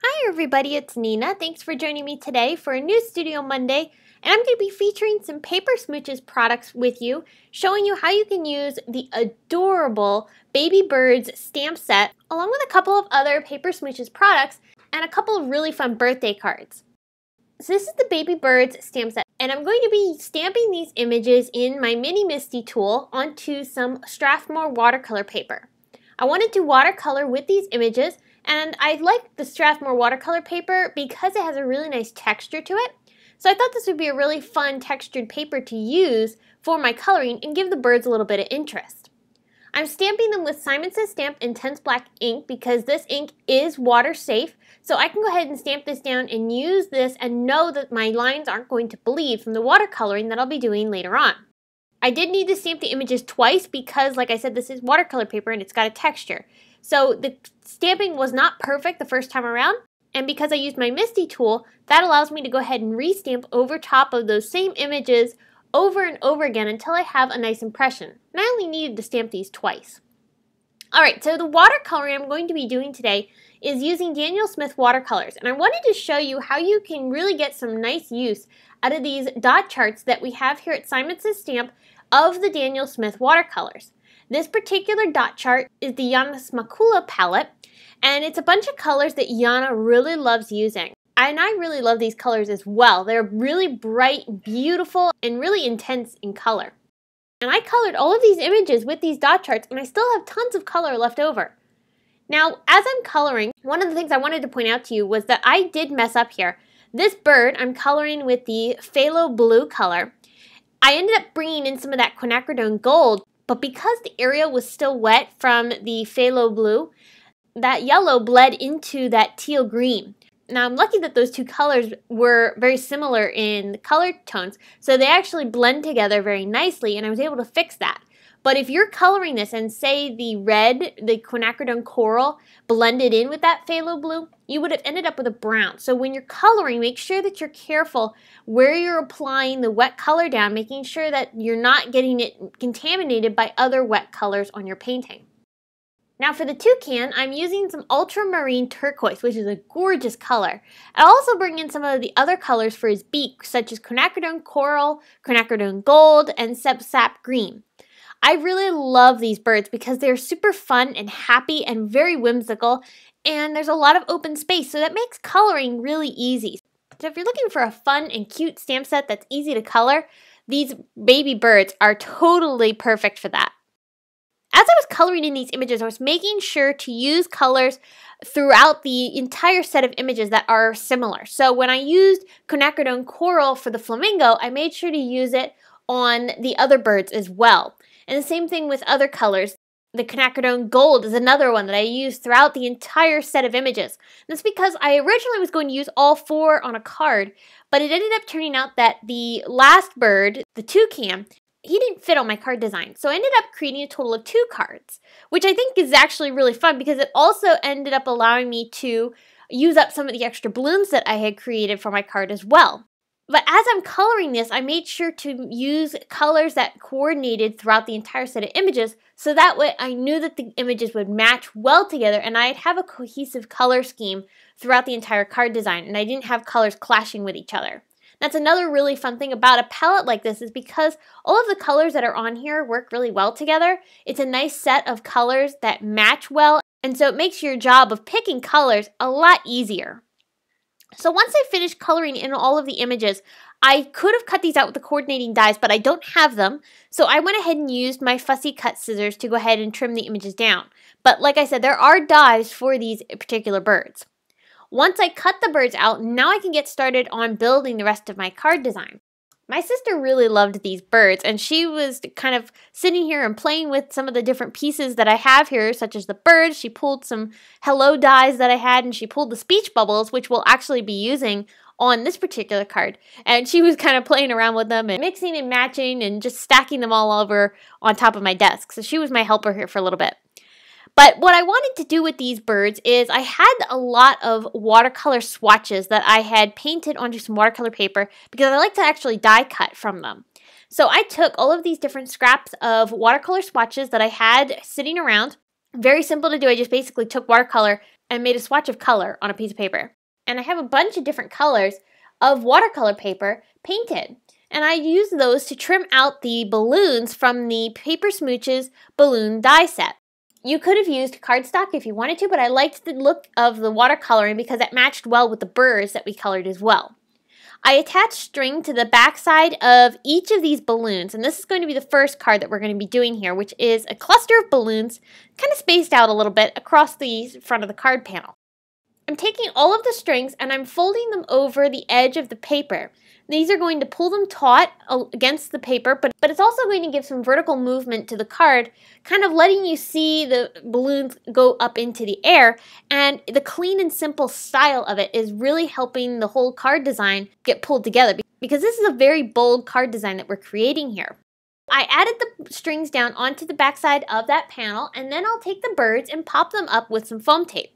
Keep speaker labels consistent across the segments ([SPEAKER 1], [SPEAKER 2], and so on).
[SPEAKER 1] Hi everybody, it's Nina. Thanks for joining me today for a new Studio Monday, and I'm going to be featuring some Paper Smooches products with you, showing you how you can use the adorable Baby Birds stamp set along with a couple of other Paper Smooches products and a couple of really fun birthday cards. So this is the Baby Birds stamp set, and I'm going to be stamping these images in my Mini Misty tool onto some Strathmore watercolor paper. I wanted to watercolor with these images, and I like the Strathmore watercolor paper because it has a really nice texture to it. So I thought this would be a really fun textured paper to use for my coloring and give the birds a little bit of interest. I'm stamping them with Simon Says Stamp Intense Black ink because this ink is water safe, so I can go ahead and stamp this down and use this and know that my lines aren't going to bleed from the watercoloring that I'll be doing later on. I did need to stamp the images twice because, like I said, this is watercolor paper and it's got a texture. So the stamping was not perfect the first time around, and because I used my Misty tool, that allows me to go ahead and restamp over top of those same images over and over again until I have a nice impression. And I only needed to stamp these twice. Alright, so the watercoloring I'm going to be doing today is using Daniel Smith watercolors, and I wanted to show you how you can really get some nice use out of these dot charts that we have here at Simon Says Stamp of the Daniel Smith watercolors. This particular dot chart is the YANA Smakula palette, and it's a bunch of colors that YANA really loves using. And I really love these colors as well. They're really bright, beautiful, and really intense in color. And I colored all of these images with these dot charts, and I still have tons of color left over. Now, as I'm coloring, one of the things I wanted to point out to you was that I did mess up here. This bird I'm coloring with the phthalo blue color. I ended up bringing in some of that quinacridone gold, but because the area was still wet from the phthalo blue, that yellow bled into that teal green. Now I'm lucky that those two colors were very similar in the color tones, so they actually blend together very nicely, and I was able to fix that. But if you're coloring this and say the red, the quinacridone coral, blended in with that phthalo blue, you would have ended up with a brown. So when you're coloring, make sure that you're careful where you're applying the wet color down, making sure that you're not getting it contaminated by other wet colors on your painting. Now for the toucan, I'm using some ultramarine turquoise, which is a gorgeous color. I'll also bring in some of the other colors for his beak, such as quinacridone coral, quinacridone gold, and sap green. I really love these birds because they're super fun and happy and very whimsical, and there's a lot of open space, so that makes coloring really easy. So if you're looking for a fun and cute stamp set that's easy to color, these baby birds are totally perfect for that. As I was coloring in these images, I was making sure to use colors throughout the entire set of images that are similar. So when I used quinacridone coral for the flamingo, I made sure to use it on the other birds as well. And the same thing with other colors. The quinacridone gold is another one that I used throughout the entire set of images. That's because I originally was going to use all four on a card, but it ended up turning out that the last bird, the toucan, he didn't fit on my card design. So I ended up creating a total of 2 cards, which I think is actually really fun because it also ended up allowing me to use up some of the extra balloons that I had created for my card as well. But as I'm coloring this, I made sure to use colors that coordinated throughout the entire set of images, so that way I knew that the images would match well together and I'd have a cohesive color scheme throughout the entire card design, and I didn't have colors clashing with each other. That's another really fun thing about a palette like this is because all of the colors that are on here work really well together. It's a nice set of colors that match well, and so it makes your job of picking colors a lot easier. So once I finished coloring in all of the images, I could have cut these out with the coordinating dies, but I don't have them, so I went ahead and used my fussy cut scissors to go ahead and trim the images down. But like I said, there are dies for these particular birds. Once I cut the birds out, now I can get started on building the rest of my card design. My sister really loved these birds, and she was kind of sitting here and playing with some of the different pieces that I have here, such as the birds. She pulled some hello dies that I had, and she pulled the speech bubbles, which we'll actually be using on this particular card. And she was kind of playing around with them and mixing and matching and just stacking them all over on top of my desk. So she was my helper here for a little bit. But what I wanted to do with these birds is I had a lot of watercolor swatches that I had painted onto some watercolor paper because I like to actually die cut from them. So I took all of these different scraps of watercolor swatches that I had sitting around. Very simple to do. I just basically took watercolor and made a swatch of color on a piece of paper. And I have a bunch of different colors of watercolor paper painted. And I used those to trim out the balloons from the Paper Smooches balloon die set. You could have used cardstock if you wanted to, but I liked the look of the watercoloring because it matched well with the birds that we colored as well. I attached string to the back side of each of these balloons, and this is going to be the first card that we're going to be doing here, which is a cluster of balloons kind of spaced out a little bit across the front of the card panel. I'm taking all of the strings and I'm folding them over the edge of the paper. These are going to pull them taut against the paper, but it's also going to give some vertical movement to the card, kind of letting you see the balloons go up into the air, and the clean and simple style of it is really helping the whole card design get pulled together, because this is a very bold card design that we're creating here. I added the strings down onto the backside of that panel, and then I'll take the birds and pop them up with some foam tape.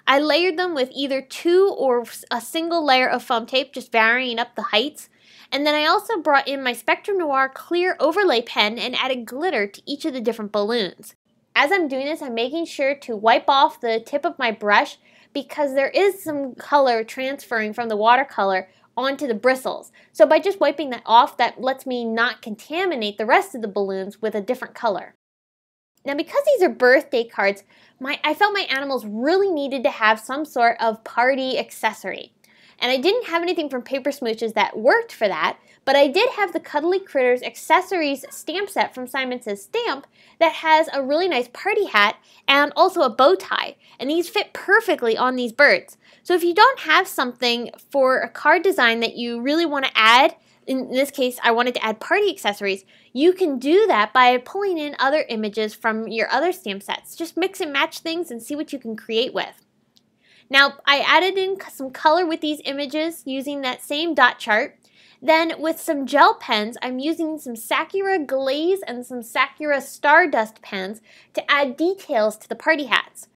[SPEAKER 1] I layered them with either 2 or a single layer of foam tape, just varying up the heights. And then I also brought in my Spectrum Noir clear overlay pen and added glitter to each of the different balloons. As I'm doing this, I'm making sure to wipe off the tip of my brush because there is some color transferring from the watercolor onto the bristles. So by just wiping that off, that lets me not contaminate the rest of the balloons with a different color. Now, because these are birthday cards, I felt my animals really needed to have some sort of party accessory. And I didn't have anything from Paper Smooches that worked for that, but I did have the Cuddly Critters accessories stamp set from Simon Says Stamp that has a really nice party hat and also a bow tie. And these fit perfectly on these birds. So if you don't have something for a card design that you really want to add, in this case, I wanted to add party accessories, you can do that by pulling in other images from your other stamp sets. Just mix and match things and see what you can create with. Now, I added in some color with these images using that same dot chart. Then with some gel pens, I'm using some Sakura Glaze and some Sakura Stardust pens to add details to the party hats.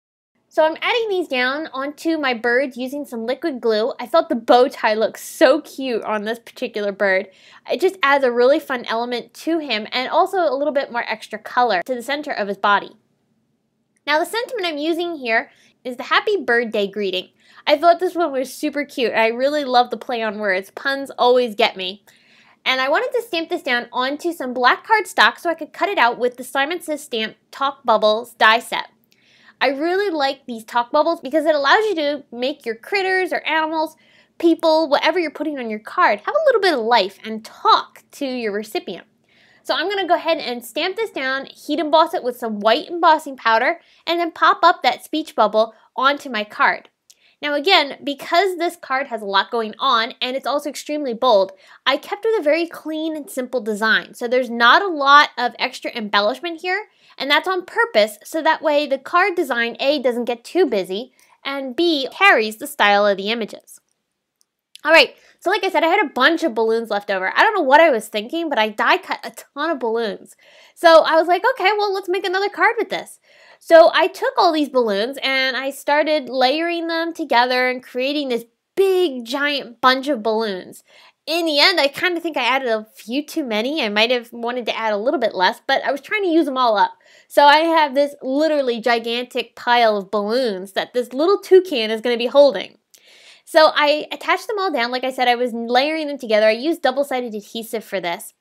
[SPEAKER 1] So I'm adding these down onto my birds using some liquid glue. I thought the bow tie looks so cute on this particular bird. It just adds a really fun element to him and also a little bit more extra color to the center of his body. Now the sentiment I'm using here is the Happy Birthday greeting. I thought this one was super cute. I really love the play on words. Puns always get me. And I wanted to stamp this down onto some black cardstock so I could cut it out with the Simon Says Stamp Talk Bubbles die set. I really like these talk bubbles because it allows you to make your critters or animals, people, whatever you're putting on your card, have a little bit of life and talk to your recipient. So I'm going to go ahead and stamp this down, heat emboss it with some white embossing powder, and then pop up that speech bubble onto my card. Now again, because this card has a lot going on and it's also extremely bold, I kept with a very clean and simple design. So there's not a lot of extra embellishment here, and that's on purpose so that way the card design A doesn't get too busy and B carries the style of the images. Alright, so like I said, I had a bunch of balloons left over. I don't know what I was thinking, but I die cut a ton of balloons. So I was like, okay, well, let's make another card with this. So I took all these balloons and I started layering them together and creating this big, giant bunch of balloons. In the end, I kind of think I added a few too many. I might have wanted to add a little bit less, but I was trying to use them all up. So I have this literally gigantic pile of balloons that this little toucan is going to be holding. So I attached them all down. Like I said, I was layering them together. I used double-sided adhesive for this.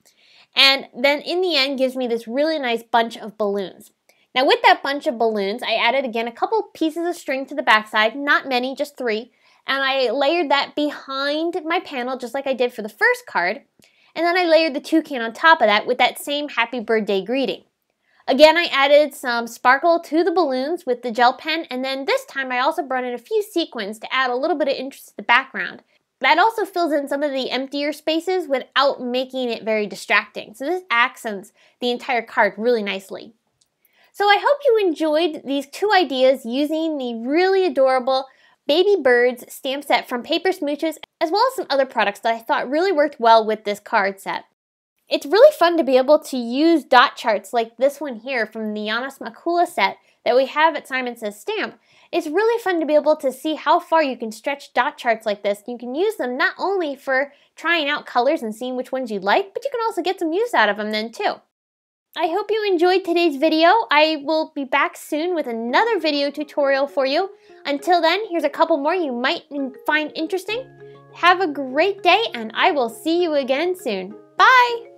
[SPEAKER 1] And then in the end gives me this really nice bunch of balloons. Now with that bunch of balloons, I added again a couple pieces of string to the backside, not many, just 3. And I layered that behind my panel just like I did for the first card. And then I layered the toucan on top of that with that same happy birthday greeting. Again, I added some sparkle to the balloons with the gel pen, and then this time I also brought in a few sequins to add a little bit of interest to the background. That also fills in some of the emptier spaces without making it very distracting. So this accents the entire card really nicely. So I hope you enjoyed these 2 ideas using the really adorable Baby Birds stamp set from Paper Smooches, as well as some other products that I thought really worked well with this card set. It's really fun to be able to use dot charts like this one here from the YANA Smakula set that we have at Simon Says Stamp. It's really fun to be able to see how far you can stretch dot charts like this. You can use them not only for trying out colors and seeing which ones you like, but you can also get some use out of them then too. I hope you enjoyed today's video. I will be back soon with another video tutorial for you. Until then, here's a couple more you might find interesting. Have a great day, and I will see you again soon. Bye!